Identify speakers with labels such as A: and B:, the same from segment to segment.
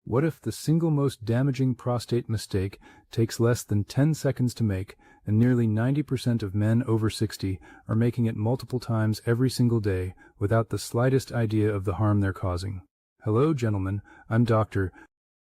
A: What if the single most damaging prostate mistake takes less than 10 seconds to make, and nearly 90% of men over 60 are making it multiple times every single day without the slightest idea of the harm they're causing? Hello, gentlemen. I'm Dr.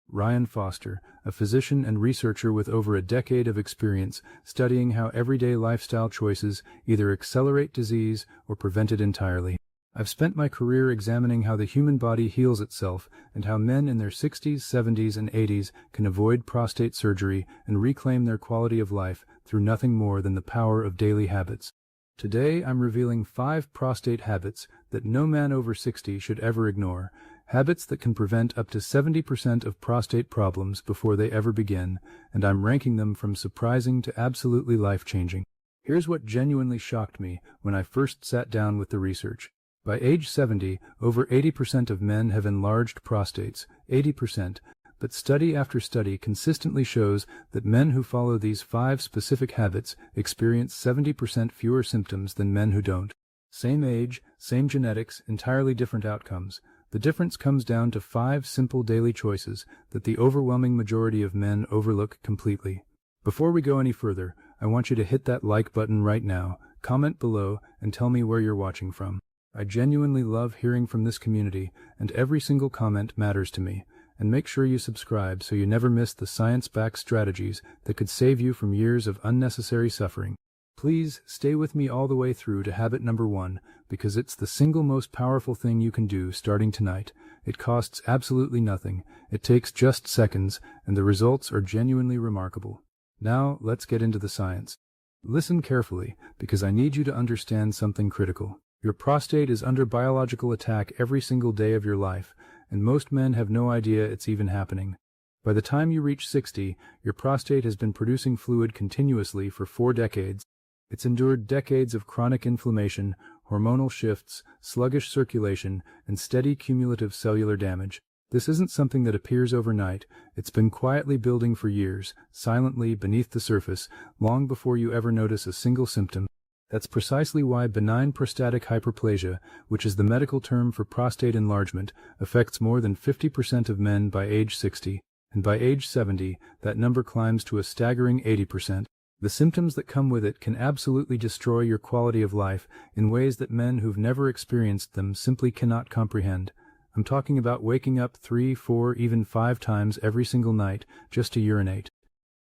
A: Ryan Foster, a physician and researcher with over a decade of experience studying how everyday lifestyle choices either accelerate disease or prevent it entirely. I've spent my career examining how the human body heals itself and how men in their 60s, 70s, and 80s can avoid prostate surgery and reclaim their quality of life through nothing more than the power of daily habits. Today, I'm revealing 5 prostate habits that no man over 60 should ever ignore, habits that can prevent up to 70% of prostate problems before they ever begin, and I'm ranking them from surprising to absolutely life-changing. Here's what genuinely shocked me when I first sat down with the research. By age 70, over 80% of men have enlarged prostates, 80%, but study after study consistently shows that men who follow these 5 specific habits experience 70% fewer symptoms than men who don't. Same age, same genetics, entirely different outcomes. The difference comes down to 5 simple daily choices that the overwhelming majority of men overlook completely. Before we go any further, I want you to hit that like button right now, comment below, and tell me where you're watching from. I genuinely love hearing from this community, and every single comment matters to me. And make sure you subscribe so you never miss the science-backed strategies that could save you from years of unnecessary suffering. Please stay with me all the way through to habit number 1, because it's the single most powerful thing you can do starting tonight. It costs absolutely nothing, it takes just seconds, and the results are genuinely remarkable. Now, let's get into the science. Listen carefully, because I need you to understand something critical. Your prostate is under biological attack every single day of your life, and most men have no idea it's even happening. By the time you reach 60, your prostate has been producing fluid continuously for 4 decades. It's endured decades of chronic inflammation, hormonal shifts, sluggish circulation, and steady cumulative cellular damage. This isn't something that appears overnight. It's been quietly building for years, silently beneath the surface, long before you ever notice a single symptom. That's precisely why benign prostatic hyperplasia, which is the medical term for prostate enlargement, affects more than 50% of men by age 60, and by age 70, that number climbs to a staggering 80%. The symptoms that come with it can absolutely destroy your quality of life in ways that men who've never experienced them simply cannot comprehend. I'm talking about waking up 3, 4, even 5 times every single night just to urinate.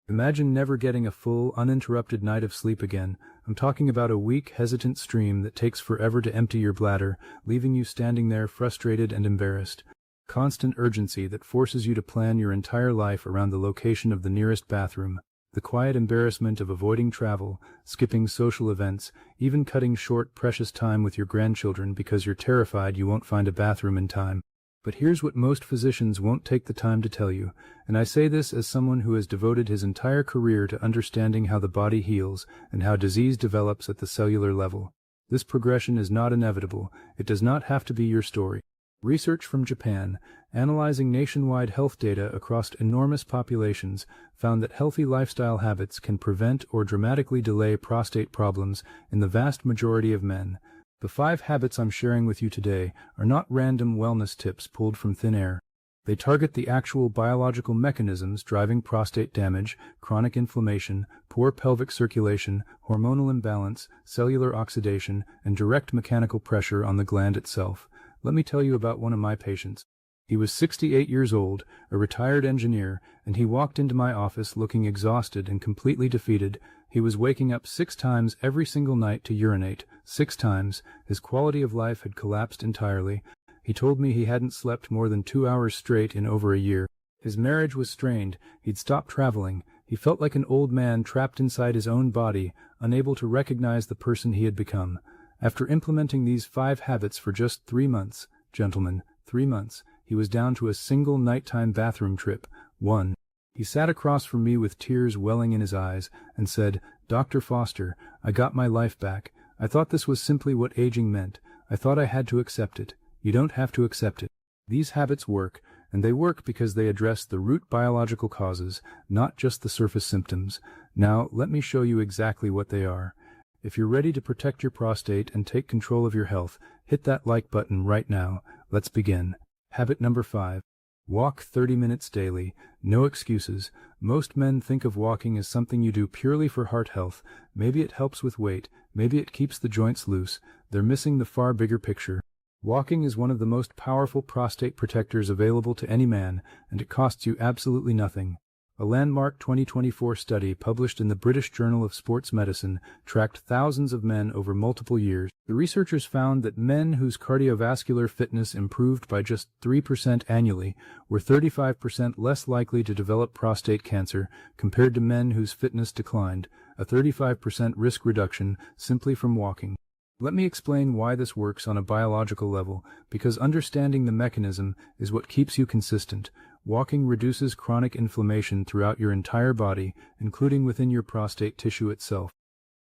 A: Imagine never getting a full, uninterrupted night of sleep again. I'm talking about a weak, hesitant stream that takes forever to empty your bladder, leaving you standing there frustrated and embarrassed. Constant urgency that forces you to plan your entire life around the location of the nearest bathroom. The quiet embarrassment of avoiding travel, skipping social events, even cutting short, precious time with your grandchildren because you're terrified you won't find a bathroom in time. But here's what most physicians won't take the time to tell you, and I say this as someone who has devoted his entire career to understanding how the body heals and how disease develops at the cellular level. This progression is not inevitable. It does not have to be your story. Research from Japan, analyzing nationwide health data across enormous populations, found that healthy lifestyle habits can prevent or dramatically delay prostate problems in the vast majority of men. The 5 habits I'm sharing with you today are not random wellness tips pulled from thin air. They target the actual biological mechanisms driving prostate damage, chronic inflammation, poor pelvic circulation, hormonal imbalance, cellular oxidation, and direct mechanical pressure on the gland itself. Let me tell you about one of my patients. He was 68 years old, a retired engineer, and he walked into my office looking exhausted and completely defeated. He was waking up 6 times every single night to urinate. 6 times. His quality of life had collapsed entirely. He told me he hadn't slept more than 2 hours straight in over a year. His marriage was strained. He'd stopped traveling. He felt like an old man trapped inside his own body, unable to recognize the person he had become. After implementing these 5 habits for just 3 months, gentlemen, 3 months, he was down to a single nighttime bathroom trip. 1. He sat across from me with tears welling in his eyes and said, "Dr. Foster, I got my life back. I thought this was simply what aging meant. I thought I had to accept it. You don't have to accept it. These habits work, and they work because they address the root biological causes, not just the surface symptoms. Now, let me show you exactly what they are. If you're ready to protect your prostate and take control of your health, hit that like button right now. Let's begin. Habit number 5. Walk 30 minutes daily. No excuses. Most men think of walking as something you do purely for heart health. Maybe it helps with weight. Maybe it keeps the joints loose. They're missing the far bigger picture. Walking is one of the most powerful prostate protectors available to any man, and it costs you absolutely nothing. A landmark 2024 study published in the British Journal of Sports Medicine tracked thousands of men over multiple years. The researchers found that men whose cardiovascular fitness improved by just 3% annually were 35% less likely to develop prostate cancer compared to men whose fitness declined, a 35% risk reduction simply from walking. Let me explain why this works on a biological level, because understanding the mechanism is what keeps you consistent. Walking reduces chronic inflammation throughout your entire body, including within your prostate tissue itself.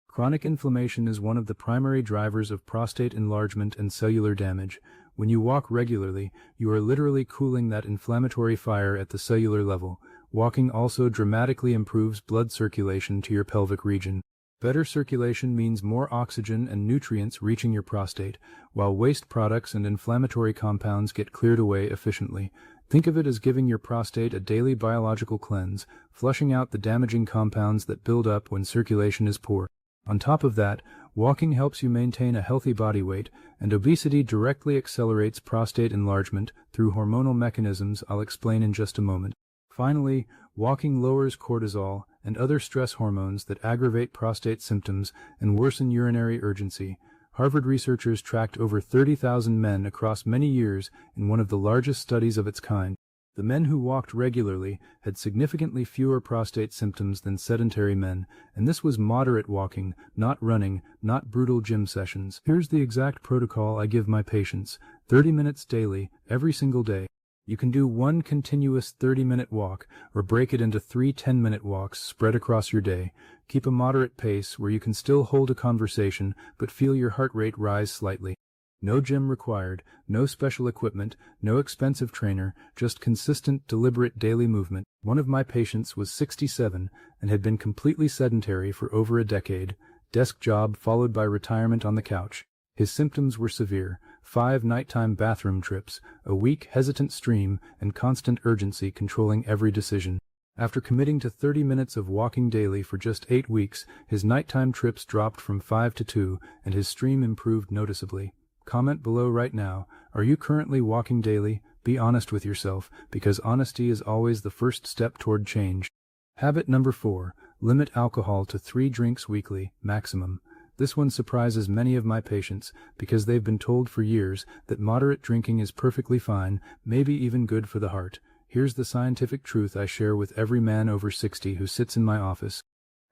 A: Chronic inflammation is one of the primary drivers of prostate enlargement and cellular damage. When you walk regularly, you are literally cooling that inflammatory fire at the cellular level. Walking also dramatically improves blood circulation to your pelvic region. Better circulation means more oxygen and nutrients reaching your prostate, while waste products and inflammatory compounds get cleared away efficiently. Think of it as giving your prostate a daily biological cleanse, flushing out the damaging compounds that build up when circulation is poor. On top of that, walking helps you maintain a healthy body weight, and obesity directly accelerates prostate enlargement through hormonal mechanisms I'll explain in just a moment. Finally, walking lowers cortisol and other stress hormones that aggravate prostate symptoms and worsen urinary urgency. Harvard researchers tracked over 30,000 men across many years in one of the largest studies of its kind. The men who walked regularly had significantly fewer prostate symptoms than sedentary men, and this was moderate walking, not running, not brutal gym sessions. Here's the exact protocol I give my patients: 30 minutes daily, every single day. You can do one continuous 30-minute walk, or break it into 3 10-minute walks spread across your day. Keep a moderate pace where you can still hold a conversation but feel your heart rate rise slightly. No gym required, no special equipment, no expensive trainer, just consistent, deliberate daily movement. One of my patients was 67 and had been completely sedentary for over a decade. Desk job followed by retirement on the couch. His symptoms were severe: 5 nighttime bathroom trips, a weak, hesitant stream, and constant urgency controlling every decision. After committing to 30 minutes of walking daily for just 8 weeks, his nighttime trips dropped from 5 to 2, and his stream improved noticeably. Comment below right now: are you currently walking daily? Be honest with yourself, because honesty is always the first step toward change. Habit number 4. Limit alcohol to 3 drinks weekly, maximum. This one surprises many of my patients because they've been told for years that moderate drinking is perfectly fine, maybe even good for the heart. Here's the scientific truth I share with every man over 60 who sits in my office.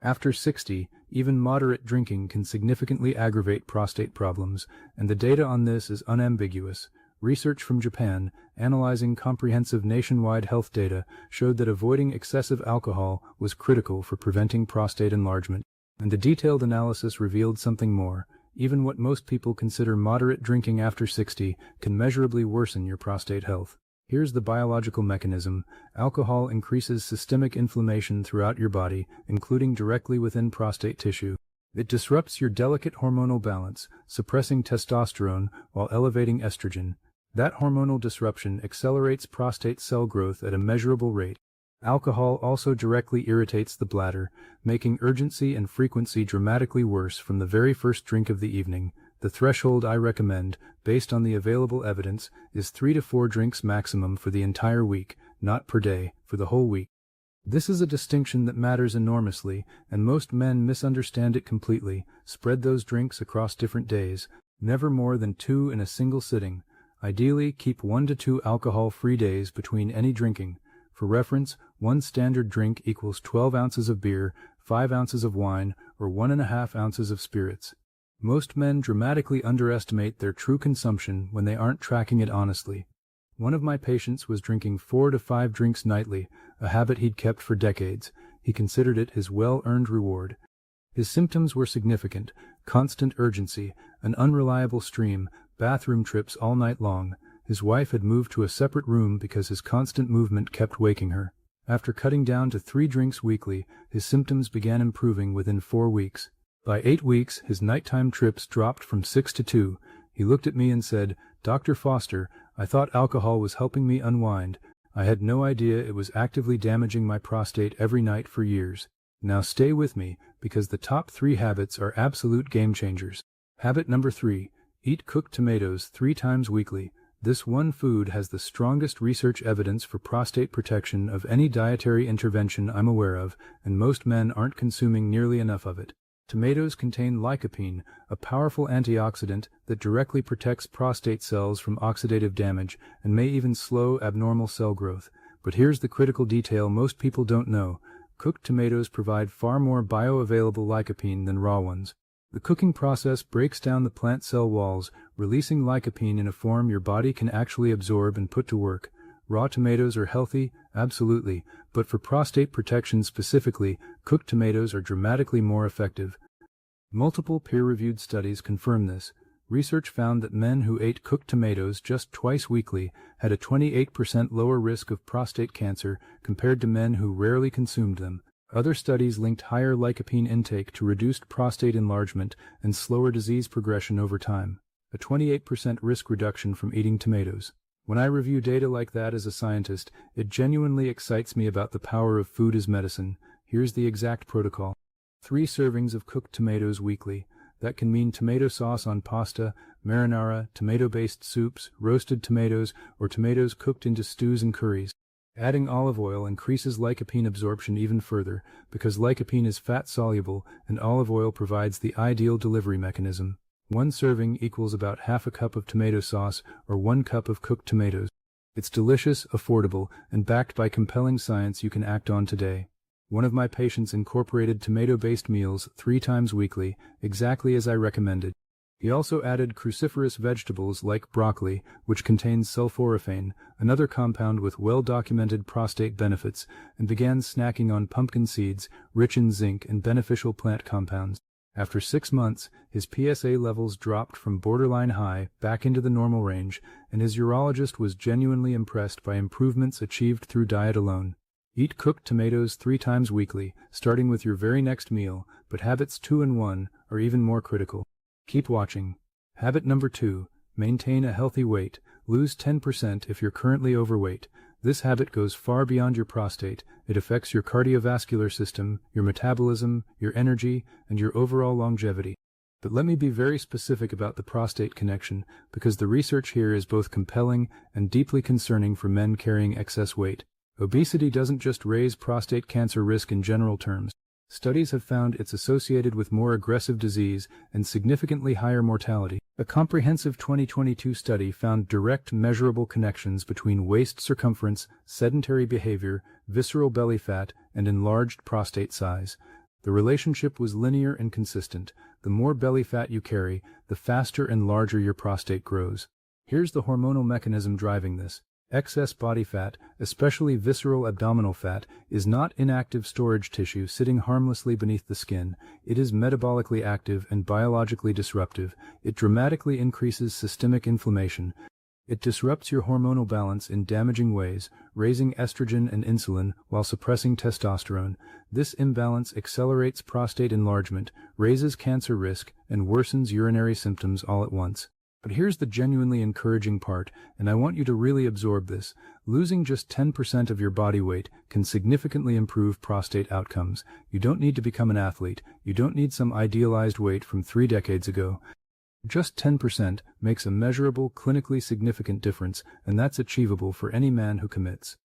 A: After 60, even moderate drinking can significantly aggravate prostate problems, and the data on this is unambiguous. Research from Japan, analyzing comprehensive nationwide health data, showed that avoiding excessive alcohol was critical for preventing prostate enlargement. And the detailed analysis revealed something more. Even what most people consider moderate drinking after 60 can measurably worsen your prostate health. Here's the biological mechanism. Alcohol increases systemic inflammation throughout your body, including directly within prostate tissue. It disrupts your delicate hormonal balance, suppressing testosterone while elevating estrogen. That hormonal disruption accelerates prostate cell growth at a measurable rate. Alcohol also directly irritates the bladder, making urgency and frequency dramatically worse from the very first drink of the evening. The threshold I recommend, based on the available evidence, is 3 to 4 drinks maximum for the entire week, not per day, for the whole week. This is a distinction that matters enormously, and most men misunderstand it completely. Spread those drinks across different days, never more than 2 in a single sitting. Ideally, keep 1 to 2 alcohol-free days between any drinking. For reference, 1 standard drink equals 12 ounces of beer, 5 ounces of wine, or 1.5 ounces of spirits. Most men dramatically underestimate their true consumption when they aren't tracking it honestly. One of my patients was drinking 4 to 5 drinks nightly, a habit he'd kept for decades. He considered it his well-earned reward. His symptoms were significant: constant urgency, an unreliable stream, bathroom trips all night long. His wife had moved to a separate room because his constant movement kept waking her. After cutting down to 3 drinks weekly, his symptoms began improving within 4 weeks. By 8 weeks, his nighttime trips dropped from 6 to 2. He looked at me and said, "Dr. Foster, I thought alcohol was helping me unwind. I had no idea it was actively damaging my prostate every night for years. Now stay with me, because the top 3 habits are absolute game changers. Habit number 3. Eat cooked tomatoes 3 times weekly. This one food has the strongest research evidence for prostate protection of any dietary intervention I'm aware of, and most men aren't consuming nearly enough of it. Tomatoes contain lycopene, a powerful antioxidant that directly protects prostate cells from oxidative damage and may even slow abnormal cell growth. But here's the critical detail most people don't know. Cooked tomatoes provide far more bioavailable lycopene than raw ones. The cooking process breaks down the plant cell walls, releasing lycopene in a form your body can actually absorb and put to work. Raw tomatoes are healthy, absolutely, but for prostate protection specifically, cooked tomatoes are dramatically more effective. Multiple peer-reviewed studies confirm this. Research found that men who ate cooked tomatoes just twice weekly had a 28% lower risk of prostate cancer compared to men who rarely consumed them. Other studies linked higher lycopene intake to reduced prostate enlargement and slower disease progression over time, a 28% risk reduction from eating tomatoes. When I review data like that as a scientist, it genuinely excites me about the power of food as medicine. Here's the exact protocol. 3 servings of cooked tomatoes weekly. That can mean tomato sauce on pasta, marinara, tomato-based soups, roasted tomatoes, or tomatoes cooked into stews and curries. Adding olive oil increases lycopene absorption even further, because lycopene is fat-soluble and olive oil provides the ideal delivery mechanism. 1 serving equals about half a cup of tomato sauce or 1 cup of cooked tomatoes. It's delicious, affordable, and backed by compelling science you can act on today. One of my patients incorporated tomato-based meals 3 times weekly, exactly as I recommended. He also added cruciferous vegetables like broccoli, which contains sulforaphane, another compound with well-documented prostate benefits, and began snacking on pumpkin seeds, rich in zinc and beneficial plant compounds. After 6 months, his PSA levels dropped from borderline high back into the normal range, and his urologist was genuinely impressed by improvements achieved through diet alone. Eat cooked tomatoes 3 times weekly, starting with your very next meal, but habits 2 and 1 are even more critical. Keep watching. Habit number 2. Maintain a healthy weight. Lose 10% if you're currently overweight. This habit goes far beyond your prostate. It affects your cardiovascular system, your metabolism, your energy, and your overall longevity. But let me be very specific about the prostate connection, because the research here is both compelling and deeply concerning for men carrying excess weight. Obesity doesn't just raise prostate cancer risk in general terms. Studies have found it's associated with more aggressive disease and significantly higher mortality. A comprehensive 2022 study found direct measurable connections between waist circumference, sedentary behavior, visceral belly fat, and enlarged prostate size. The relationship was linear and consistent. The more belly fat you carry, the faster and larger your prostate grows. Here's the hormonal mechanism driving this. Excess body fat, especially visceral abdominal fat, is not inactive storage tissue sitting harmlessly beneath the skin. It is metabolically active and biologically disruptive. It dramatically increases systemic inflammation. It disrupts your hormonal balance in damaging ways, raising estrogen and insulin while suppressing testosterone. This imbalance accelerates prostate enlargement, raises cancer risk, and worsens urinary symptoms all at once. But here's the genuinely encouraging part, and I want you to really absorb this. Losing just 10% of your body weight can significantly improve prostate outcomes. You don't need to become an athlete. You don't need some idealized weight from 3 decades ago. Just 10% makes a measurable, clinically significant difference, and that's achievable for any man who commits.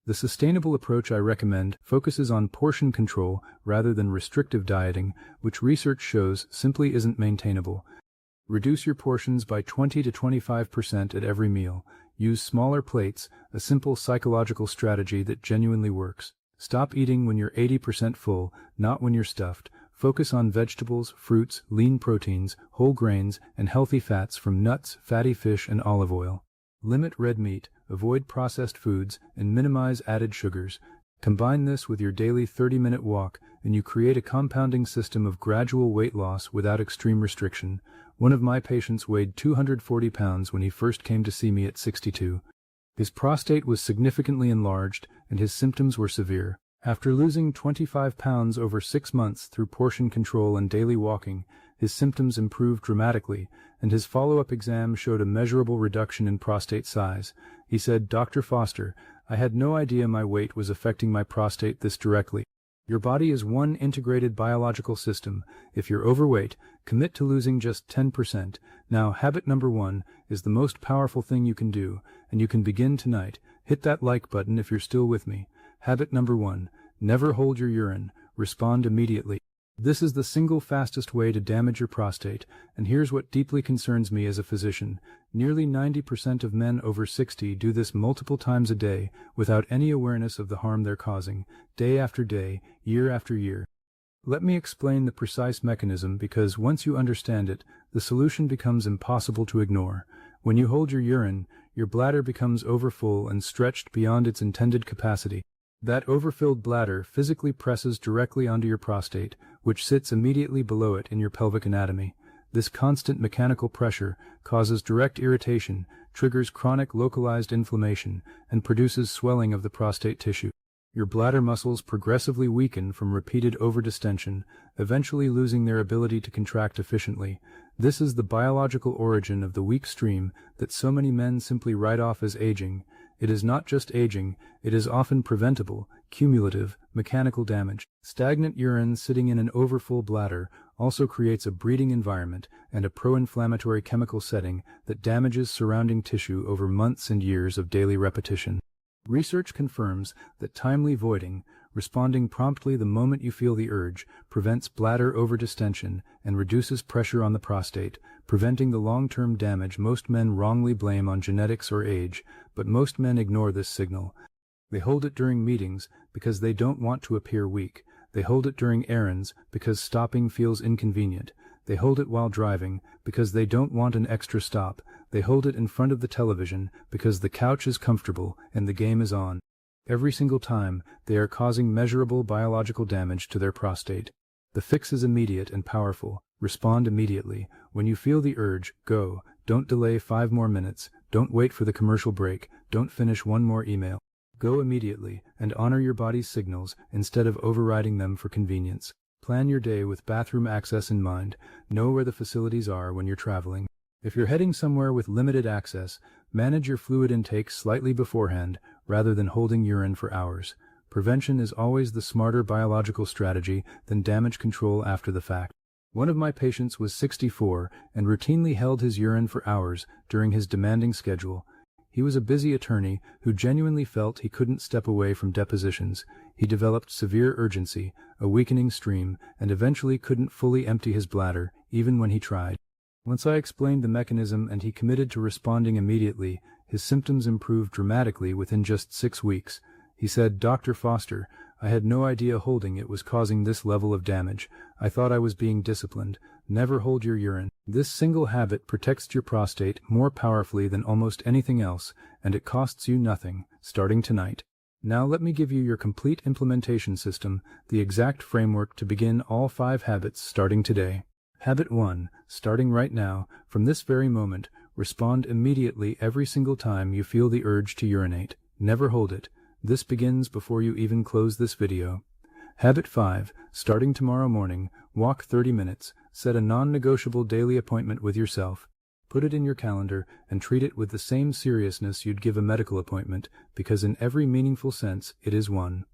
A: The sustainable approach I recommend focuses on portion control rather than restrictive dieting, which research shows simply isn't maintainable. Reduce your portions by 20 to 25% at every meal. Use smaller plates, a simple psychological strategy that genuinely works. Stop eating when you're 80% full, not when you're stuffed. Focus on vegetables, fruits, lean proteins, whole grains, and healthy fats from nuts, fatty fish, and olive oil. Limit red meat, avoid processed foods, and minimize added sugars. Combine this with your daily 30-minute walk, and you create a compounding system of gradual weight loss without extreme restriction. One of my patients weighed 240 pounds when he first came to see me at 62. His prostate was significantly enlarged, and his symptoms were severe. After losing 25 pounds over 6 months through portion control and daily walking, his symptoms improved dramatically, and his follow-up exam showed a measurable reduction in prostate size. He said, "Dr. Foster, I had no idea my weight was affecting my prostate this directly. Your body is one integrated biological system. If you're overweight, commit to losing just 10%. Now, habit number 1 is the most powerful thing you can do, and you can begin tonight. Hit that like button if you're still with me. Habit number 1, never hold your urine. Respond immediately. This is the single fastest way to damage your prostate, and here's what deeply concerns me as a physician. Nearly 90% of men over 60 do this multiple times a day without any awareness of the harm they're causing, day after day, year after year. Let me explain the precise mechanism, because once you understand it, the solution becomes impossible to ignore. When you hold your urine, your bladder becomes overfull and stretched beyond its intended capacity. That overfilled bladder physically presses directly onto your prostate, which sits immediately below it in your pelvic anatomy. This constant mechanical pressure causes direct irritation, triggers chronic localized inflammation, and produces swelling of the prostate tissue. Your bladder muscles progressively weaken from repeated overdistension, eventually losing their ability to contract efficiently. This is the biological origin of the weak stream that so many men simply write off as aging. It is not just aging, it is often preventable, cumulative, mechanical damage. Stagnant urine sitting in an overfull bladder also creates a breeding environment and a pro-inflammatory chemical setting that damages surrounding tissue over months and years of daily repetition. Research confirms that timely voiding, responding promptly the moment you feel the urge, prevents bladder overdistension and reduces pressure on the prostate, preventing the long-term damage most men wrongly blame on genetics or age. But most men ignore this signal. They hold it during meetings because they don't want to appear weak. They hold it during errands because stopping feels inconvenient. They hold it while driving because they don't want an extra stop. They hold it in front of the television because the couch is comfortable and the game is on. Every single time, they are causing measurable biological damage to their prostate. The fix is immediate and powerful. Respond immediately. When you feel the urge, go. Don't delay 5 more minutes. Don't wait for the commercial break. Don't finish one more email. Go immediately and honor your body's signals instead of overriding them for convenience. Plan your day with bathroom access in mind. Know where the facilities are when you're traveling. If you're heading somewhere with limited access, manage your fluid intake slightly beforehand rather than holding urine for hours. Prevention is always the smarter biological strategy than damage control after the fact. One of my patients was 64 and routinely held his urine for hours during his demanding schedule. He was a busy attorney who genuinely felt he couldn't step away from depositions. He developed severe urgency, a weakening stream, and eventually couldn't fully empty his bladder, even when he tried. Once I explained the mechanism and he committed to responding immediately, his symptoms improved dramatically within just 6 weeks. He said, "Dr. Foster, I had no idea holding it was causing this level of damage. I thought I was being disciplined. Never hold your urine." This single habit protects your prostate more powerfully than almost anything else, and it costs you nothing, starting tonight. Now let me give you your complete implementation system, the exact framework to begin all 5 habits starting today. Habit 1, starting right now, from this very moment, respond immediately every single time you feel the urge to urinate. Never hold it. This begins before you even close this video. Habit 5, starting tomorrow morning, walk 30 minutes. Set a non-negotiable daily appointment with yourself. Put it in your calendar and treat it with the same seriousness you'd give a medical appointment, because in every meaningful sense, it is one.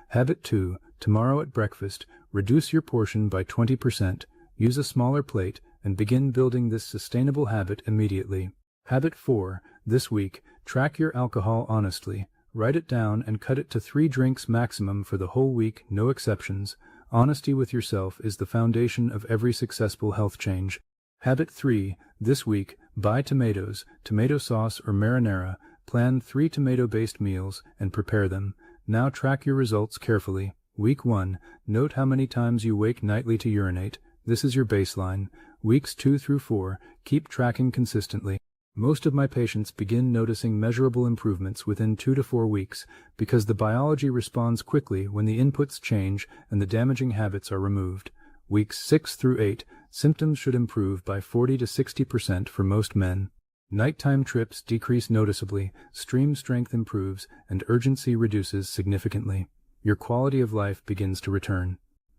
A: Habit 2, tomorrow at breakfast, reduce your portion by 20%. Use a smaller plate and begin building this sustainable habit immediately. Habit 4, this week, track your alcohol honestly. Write it down and cut it to 3 drinks maximum for the whole week, no exceptions. Honesty with yourself is the foundation of every successful health change. Habit 3, this week, buy tomatoes, tomato sauce or marinara. Plan 3 tomato-based meals and prepare them. Now track your results carefully. Week 1, note how many times you wake nightly to urinate. This is your baseline. Weeks 2 through 4, keep tracking consistently. Most of my patients begin noticing measurable improvements within 2 to 4 weeks because the biology responds quickly when the inputs change and the damaging habits are removed. Weeks 6 through 8, symptoms should improve by 40 to 60% for most men. Nighttime trips decrease noticeably, stream strength improves, and urgency reduces significantly. Your quality of life begins to return.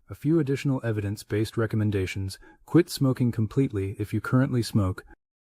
A: A few additional evidence-based recommendations: quit smoking completely if you currently smoke.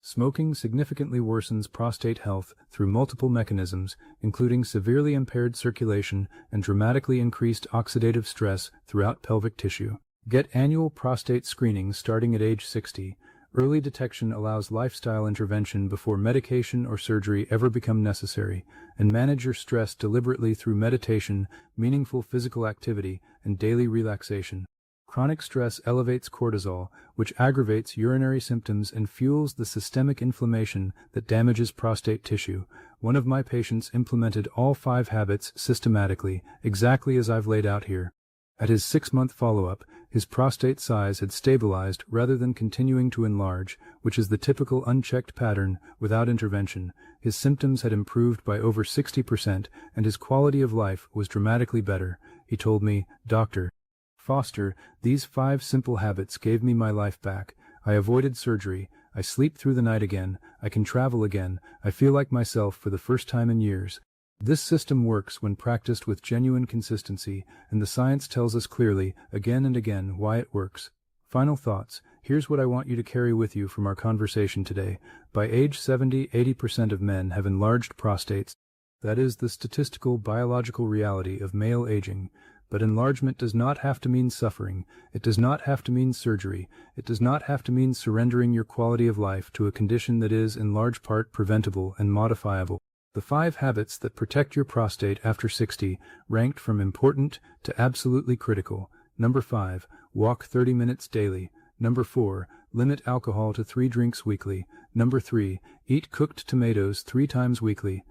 A: Smoking significantly worsens prostate health through multiple mechanisms, including severely impaired circulation and dramatically increased oxidative stress throughout pelvic tissue. Get annual prostate screenings starting at age 60. Early detection allows lifestyle intervention before medication or surgery ever become necessary, and manage your stress deliberately through meditation, meaningful physical activity, and daily relaxation. Chronic stress elevates cortisol, which aggravates urinary symptoms and fuels the systemic inflammation that damages prostate tissue. One of my patients implemented all 5 habits systematically, exactly as I've laid out here. At his 6-month follow-up, his prostate size had stabilized rather than continuing to enlarge, which is the typical unchecked pattern without intervention. His symptoms had improved by over 60%, and his quality of life was dramatically better. He told me, "Dr. Foster, these 5 simple habits gave me my life back. I avoided surgery. I sleep through the night again. I can travel again. I feel like myself for the first time in years." This system works when practiced with genuine consistency, and the science tells us clearly, again and again, why it works. Final thoughts. Here's what I want you to carry with you from our conversation today. By age 70, 80% of men have enlarged prostates. That is the statistical biological reality of male aging. But enlargement does not have to mean suffering. It does not have to mean surgery. It does not have to mean surrendering your quality of life to a condition that is, in large part, preventable and modifiable. The 5 habits that protect your prostate after 60, ranked from important to absolutely critical. Number 5, walk 30 minutes daily. Number 4, limit alcohol to 3 drinks weekly. Number 3, eat cooked tomatoes 3 times weekly.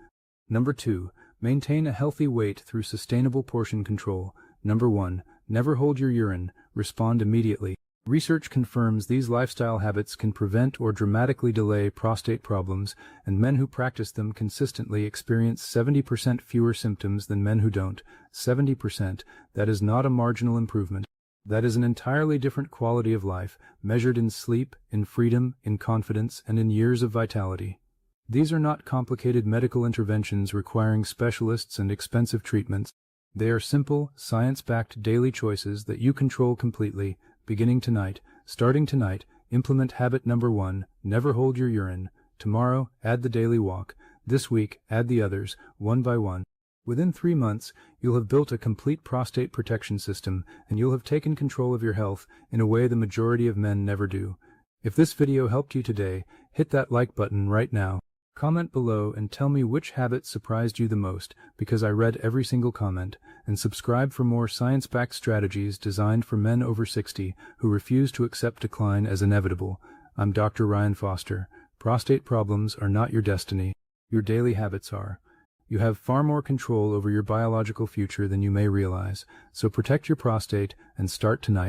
A: Number 2, maintain a healthy weight through sustainable portion control. Number 1, never hold your urine, respond immediately. Research confirms these lifestyle habits can prevent or dramatically delay prostate problems, and men who practice them consistently experience 70% fewer symptoms than men who don't. 70%, that is not a marginal improvement. That is an entirely different quality of life, measured in sleep, in freedom, in confidence, and in years of vitality. These are not complicated medical interventions requiring specialists and expensive treatments. They are simple, science-backed daily choices that you control completely. Beginning tonight, starting tonight, implement habit number 1, never hold your urine. Tomorrow, add the daily walk. This week, add the others, one by one. Within 3 months, you'll have built a complete prostate protection system, and you'll have taken control of your health in a way the majority of men never do. If this video helped you today, hit that like button right now. Comment below and tell me which habit surprised you the most, because I read every single comment, and subscribe for more science-backed strategies designed for men over 60 who refuse to accept decline as inevitable. I'm Dr. Ryan Foster. Prostate problems are not your destiny. Your daily habits are. You have far more control over your biological future than you may realize, so protect your prostate and start tonight.